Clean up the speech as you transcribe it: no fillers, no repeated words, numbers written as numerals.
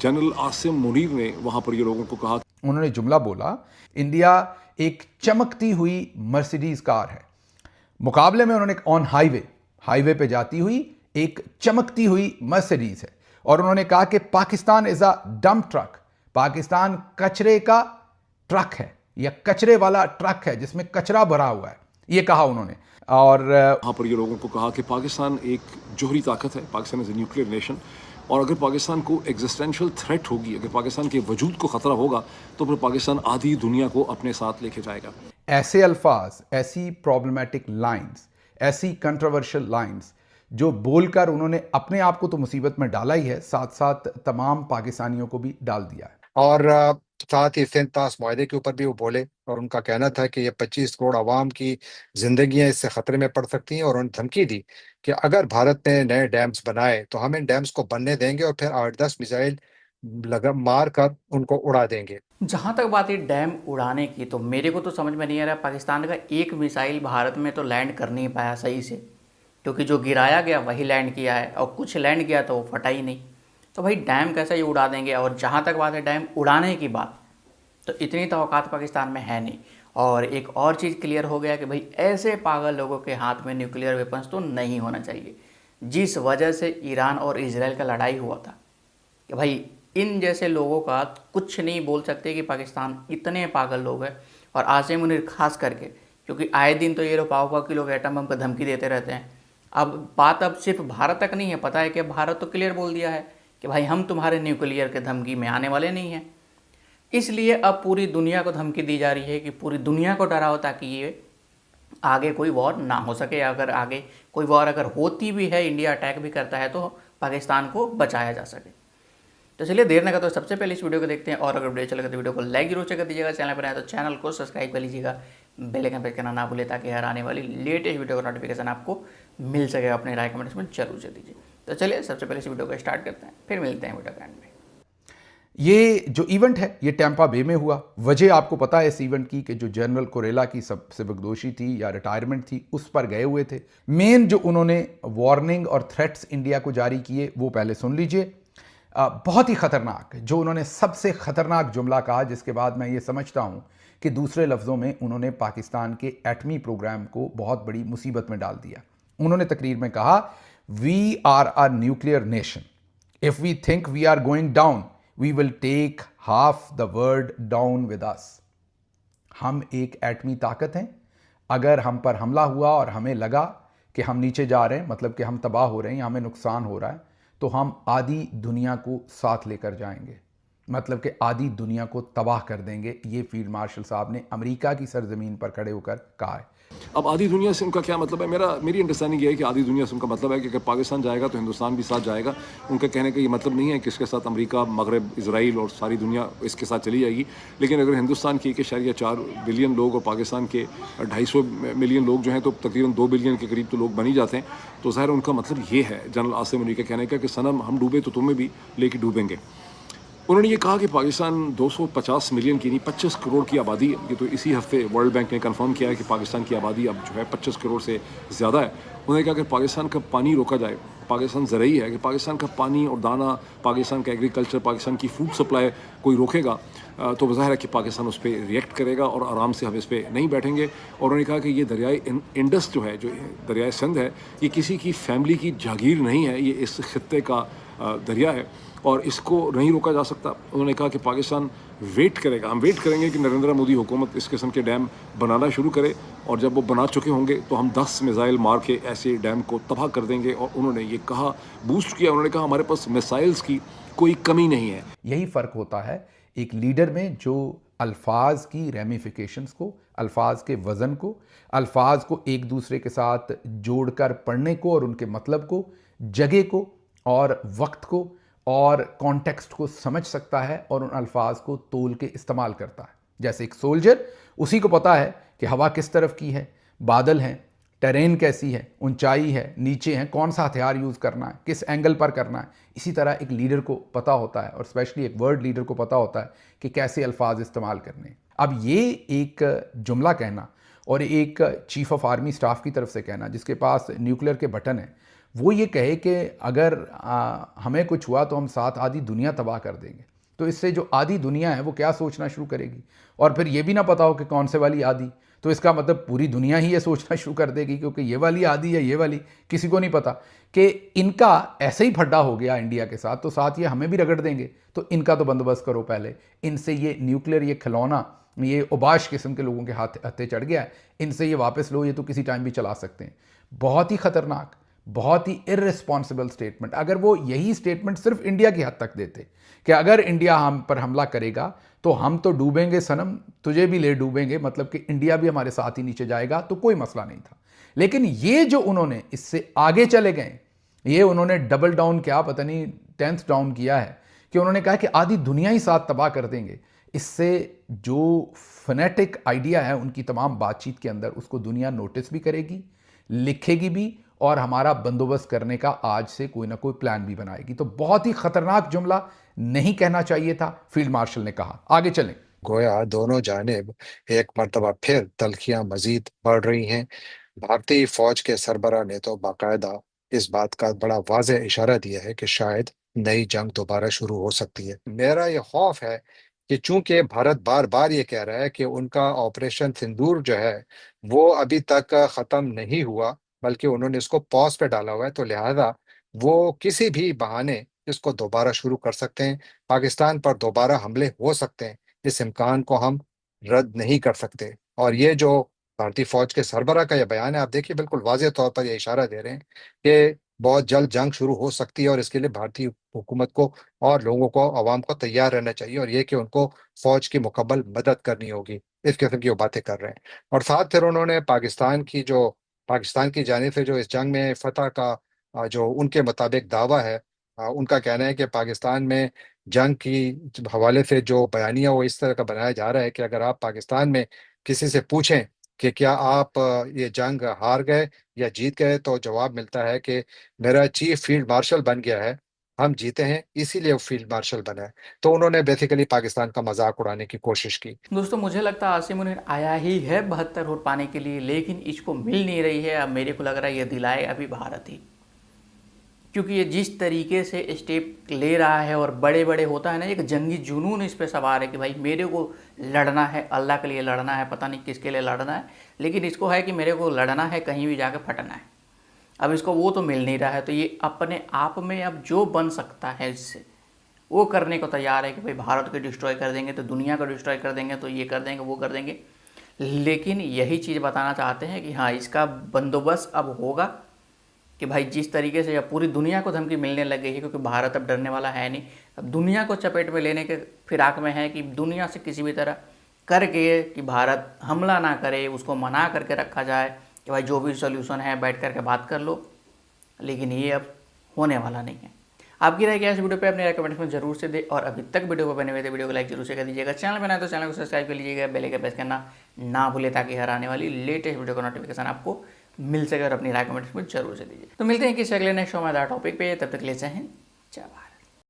General Asim Munir ने वहाँ पर ये लोगों को कहा। उन्होंने जुमला बोला, इंडिया एक चमकती हुई मर्सिडीज कार है। मुकाबले में उन्होंने ऑन हाईवे पे जाती हुई एक चमकती हुई मर्सिडीज है। और उन्होंने कहा कि Pakistan is a dump truck, Pakistan कचरे का ट्रक है या कचरे वाला ट्रक है जिसमें कचरा भरा हुआ है, ये कहा उन्होंने। और वहाँ पर ये लोगों को कहा कि पाकिस्तान एक जोहरी ताकत है, Pakistan is a nuclear nation, और अगर पाकिस्तान को एग्जिस्टेंशियल थ्रेट होगी, अगर पाकिस्तान के वजूद को ख़तरा होगा, तो फिर पाकिस्तान आधी दुनिया को अपने साथ लेके जाएगा। ऐसे अल्फाज, ऐसी प्रॉब्लमेटिक लाइंस, ऐसी कंट्रोवर्शियल लाइंस जो बोलकर उन्होंने अपने आप को तो मुसीबत में डाला ही है, साथ साथ तमाम पाकिस्तानियों को भी डाल दिया है। और साथ ही सिंध पास मुआहदे के ऊपर भी वो बोले और उनका कहना था कि ये 25 करोड़ आवाम की जिंदगियां इससे खतरे में पड़ सकती हैं। और उन्होंने धमकी दी कि अगर भारत ने नए डैम्स बनाए तो हम इन डैम्स को बनने देंगे और फिर 8-10 मिसाइल मार कर उनको उड़ा देंगे। जहाँ तक बात है डैम उड़ाने की, तो मेरे को तो समझ में नहीं आ रहा, पाकिस्तान का एक मिसाइल भारत में तो लैंड कर नहीं पाया सही से, क्योंकि जो गिराया गया वही लैंड किया है और कुछ लैंड किया तो वो फटा ही नहीं। तो भाई डैम कैसे ही उड़ा देंगे। और जहाँ तक बात है डैम उड़ाने की बात, तो इतनी तो औकात पाकिस्तान में है नहीं। और एक और चीज़ क्लियर हो गया कि भाई ऐसे पागल लोगों के हाथ में न्यूक्लियर वेपन्स तो नहीं होना चाहिए। जिस वजह से ईरान और इजराइल का लड़ाई हुआ था कि भाई इन जैसे लोगों का कुछ नहीं बोल सकते कि पाकिस्तान इतने पागल लोग हैं। और आसिम मुनीर खास करके, क्योंकि आए दिन तो ये लोग पाव की लोग एटम बम पर धमकी देते रहते हैं। अब बात अब सिर्फ भारत तक नहीं है, पता है कि भारत तो क्लियर बोल दिया है कि भाई हम तुम्हारे न्यूक्लियर के धमकी में आने वाले नहीं हैं। इसलिए अब पूरी दुनिया को धमकी दी जा रही है कि पूरी दुनिया को डराओ ताकि ये आगे कोई वॉर ना हो सके। अगर आगे कोई वॉर अगर होती भी है, इंडिया अटैक भी करता है, तो पाकिस्तान को बचाया जा सके। तो चलिए देर न करते तो सबसे पहले इस वीडियो को देखते हैं। और अगर वीडियो अच्छा लगे तो वीडियो को लाइक जरूर कर दीजिएगा, चैनल पर आए तो चैनल को सब्सक्राइब कर लीजिएगा, बेल आइकन प्रेस करना ना भूलें ताकि हर आने वाली लेटेस्ट वीडियो का नोटिफिकेशन आपको मिल सके। अपने राय कमेंट्स में जरूर से दीजिए। तो चलिए सबसे पहले इस वीडियो को स्टार्ट करते हैं, फिर मिलते हैं वीडियो के एंड में। ये जो इवेंट है ये टैंपा बे में हुआ। वजह आपको पता है इस इवेंट की कि जो जनरल कोरेला की सबसे बदोशी थी या रिटायरमेंट थी, उस पर गए हुए थे। मेन जो उन्होंने वार्निंग और थ्रेट्स इंडिया को जारी किए वो पहले सुन लीजिए। बहुत ही खतरनाक, जो उन्होंने सबसे खतरनाक जुमला कहा, जिसके बाद मैं ये समझता हूँ कि दूसरे लफ्ज़ों में उन्होंने पाकिस्तान के एटमी प्रोग्राम को बहुत बड़ी मुसीबत में डाल दिया। उन्होंने तकरीर में कहा, we are a nuclear nation, if we think we are going down we will take half the world down with us. हम एक एटमी ताकत हैं, अगर हम पर हमला हुआ और हमें लगा कि हम नीचे जा रहे हैं, मतलब कि हम तबाह हो रहे हैं या हमें नुकसान हो रहा है, तो हम आधी दुनिया को साथ लेकर जाएंगे, मतलब कि आधी दुनिया को तबाह कर देंगे। ये फील्ड मार्शल साहब ने अमेरिका की सरजमीन पर खड़े होकर कहा है। अब आधी दुनिया से उनका क्या मतलब है? मेरी अंडरस्टैंडिंग ये है कि आधी दुनिया से उनका मतलब है कि अगर पाकिस्तान जाएगा तो हिंदुस्तान भी साथ जाएगा। उनका कहने का ये मतलब नहीं है कि इसके साथ अमेरिका, मगरब, इजराइल और सारी दुनिया इसके साथ चली जाएगी। लेकिन अगर हिंदुस्तान के 1.4 बिलियन लोग और पाकिस्तान के 250 मिलियन लोग जो हैं, तो तकरीबन 2 बिलियन के करीब तो लोग बन ही जाते हैं। तो ज़ाहिर उनका मतलब ये है जनरल आसिम मुनीर के कहने का कि सनम हम डूबे तो तुम्हें भी लेके डूबेंगे। उन्होंने ये कहा कि पाकिस्तान 250 मिलियन की नहीं 25 करोड़ की आबादी है। ये तो इसी हफ्ते वर्ल्ड बैंक ने कंफर्म किया है कि पाकिस्तान की आबादी अब जो है 25 करोड़ से ज़्यादा है। उन्होंने कहा कि पाकिस्तान का पानी रोका जाए, पाकिस्तान ज़रूरी है कि पाकिस्तान का पानी और दाना, पाकिस्तान का एग्रीकल्चर, पाकिस्तान की फूड सप्लाई कोई रोकेगा तो ज़ाहिर है कि पाकिस्तान उस पर रिएक्ट करेगा और आराम से हम इस पर नहीं बैठेंगे। और उन्होंने कहा कि ये दरियाए इंडस जो है, जो दरियाए सिंध है, ये किसी की फैमिली की जागीर नहीं है, ये इस खत्ते का दरिया है और इसको नहीं रोका जा सकता। उन्होंने कहा कि पाकिस्तान वेट करेगा, हम वेट करेंगे कि नरेंद्र मोदी हुकूमत इस किस्म के डैम बनाना शुरू करे और जब वो बना चुके होंगे तो हम 10 मिसाइल मार के ऐसे डैम को तबाह कर देंगे। और उन्होंने ये कहा, बूस्ट किया, उन्होंने कहा हमारे पास मिसाइल्स की कोई कमी नहीं है। यही फ़र्क होता है एक लीडर में, जो अल्फाज की रेमिफिकेशंस को, अल्फाज के वज़न को, अल्फाज को एक दूसरे के साथ जोड़कर पढ़ने को और उनके मतलब को, जगह को और वक्त को और कॉन्टेक्स्ट को समझ सकता है और उन अल्फाज को तोल के इस्तेमाल करता है। जैसे एक सोल्जर, उसी को पता है कि हवा किस तरफ की है, बादल हैं, टेरेन कैसी है, ऊंचाई है, नीचे हैं, कौन सा हथियार यूज़ करना है, किस एंगल पर करना है। इसी तरह एक लीडर को पता होता है और स्पेशली एक वर्ल्ड लीडर को पता होता है कि कैसे अल्फाज इस्तेमाल करने। अब ये एक जुमला कहना और एक चीफ ऑफ आर्मी स्टाफ की तरफ से कहना जिसके पास न्यूक्लियर के बटन है, वो ये कहे कि अगर हमें कुछ हुआ तो हम साथ आधी दुनिया तबाह कर देंगे, तो इससे जो आधी दुनिया है वो क्या सोचना शुरू करेगी, और फिर ये भी ना पता हो कि कौन से वाली आधी, तो इसका मतलब पूरी दुनिया ही ये सोचना शुरू कर देगी क्योंकि ये वाली आधी है ये वाली, किसी को नहीं पता कि इनका ऐसे ही फड्डा हो गया इंडिया के साथ, तो साथ ये हमें भी रगड़ देंगे, तो इनका तो बंदोबस्त करो पहले, इनसे ये न्यूक्लियर ये खिलौना ये उबाश किस्म के लोगों के हत्थे चढ़ गया है, इनसे ये वापस लो, ये तो किसी टाइम भी चला सकते हैं। बहुत ही खतरनाक, बहुत ही इररिस्पॉन्सिबल स्टेटमेंट। अगर वो यही स्टेटमेंट सिर्फ इंडिया की हद तक देते कि अगर इंडिया हम पर हमला करेगा तो हम तो डूबेंगे सनम, तुझे भी ले डूबेंगे, मतलब कि इंडिया भी हमारे साथ ही नीचे जाएगा, तो कोई मसला नहीं था। लेकिन ये जो उन्होंने इससे आगे चले गए, ये उन्होंने डबल डाउन किया, पता नहीं 10th डाउन किया है, कि उन्होंने कहा कि आधी दुनिया ही साथ तबाह कर देंगे। इससे जो फनेटिक आइडिया है उनकी तमाम बातचीत के अंदर, उसको दुनिया नोटिस भी करेगी, लिखेगी भी, और हमारा बंदोबस्त करने का आज से कोई ना कोई प्लान भी बनाएगी। तो बहुत ही खतरनाक जुमला, नहीं कहना चाहिए था, फील्ड मार्शल ने कहा। आगे चलें। गोया दोनों जानिब एक मर्तबा फिर तल्खियां मजीद बढ़ रही हैं। भारतीय फौज के सरबराह ने तो बाकायदा इस बात का बड़ा वाज़ेह इशारा दिया है कि शायद नई जंग दोबारा शुरू हो सकती है। मेरा ये खौफ है कि चूंकि भारत बार बार ये कह रहा है कि उनका ऑपरेशन सिंदूर जो है वो अभी तक ख़त्म नहीं हुआ, बल्कि उन्होंने इसको पॉज पे डाला हुआ है, तो लिहाजा वो किसी भी बहाने इसको दोबारा शुरू कर सकते हैं, पाकिस्तान पर दोबारा हमले हो सकते हैं। इस इम्कान को हम रद्द नहीं कर सकते। और ये जो भारतीय फौज के सरबराह का ये बयान है, आप देखिए बिल्कुल वाज़ेह तौर पर ये इशारा दे रहे हैं कि बहुत जल्द जंग शुरू हो सकती है, और इसके लिए भारतीय हुकूमत को और लोगों को, अवाम को तैयार रहना चाहिए, और ये कि उनको फौज की मुकम्मल मदद करनी होगी। इस किस्म की वो बातें कर रहे हैं। और साथ फिर उन्होंने पाकिस्तान की जानिब से जो इस जंग में फतह का जो उनके मुताबिक दावा है, उनका कहना है कि पाकिस्तान में जंग की हवाले से जो बयानिया वो इस तरह का बनाया जा रहा है कि अगर आप पाकिस्तान में किसी से पूछें कि क्या आप ये जंग हार गए या जीत गए, तो जवाब मिलता है कि मेरा चीफ फील्ड मार्शल बन गया है, हम जीते हैं इसीलिए वो फील्ड मार्शल बना है। तो उन्होंने बेसिकली पाकिस्तान का मजाक उड़ाने की कोशिश की। दोस्तों मुझे लगता है आसिम मुनीर आया ही है 72 वोट पाने के लिए, लेकिन इसको मिल नहीं रही है। अब मेरे को लग रहा है ये दिलाए अभी भारत ही, क्योंकि ये जिस तरीके से स्टेप ले रहा है और बड़े बड़े होता है ना, एक जंगी जुनून इस पे सवार है कि भाई मेरे को लड़ना है, अल्लाह के लिए लड़ना है, पता नहीं किसके लिए लड़ना है, लेकिन इसको है कि मेरे को लड़ना है, कहीं भी जाकर फटना है। अब इसको वो तो मिल नहीं रहा है, तो ये अपने आप में अब जो बन सकता है इससे वो करने को तैयार है कि भाई भारत को डिस्ट्रॉय कर देंगे तो दुनिया को डिस्ट्रॉय कर देंगे, तो ये कर देंगे वो कर देंगे। लेकिन यही चीज़ बताना चाहते हैं कि हाँ, इसका बंदोबस्त अब होगा कि भाई जिस तरीके से अब पूरी दुनिया को धमकी मिलने लग गई है, क्योंकि भारत अब डरने वाला है नहीं, अब दुनिया को चपेट में लेने के फिराक में है कि दुनिया से किसी भी तरह करके कि भारत हमला ना करे, उसको मना करके रखा जाए कि भाई जो भी सोल्यूशन है बैठ करके बात कर लो। लेकिन ये अब होने वाला नहीं है। आपकी राय क्या है इस वीडियो पे अपने राय कमेंट्स में जरूर से दे, और अभी तक वीडियो को बने हुए थे वीडियो को लाइक जरूर से कर दीजिएगा। चैनल बनाए तो चैनल को सब्सक्राइब कर लीजिएगा, बेल आइकन प्रेस करना ना भूले ताकि हर आने वाली लेटेस्ट वीडियो का नोटिफिकेशन आपको मिल सके, और अपनी राय कमेंट्स में जरूर से दीजिए। तो मिलते हैं किसी अगले नेक्स्ट शो में टॉपिक पे, तब तक ले जय हिंद जय भारत।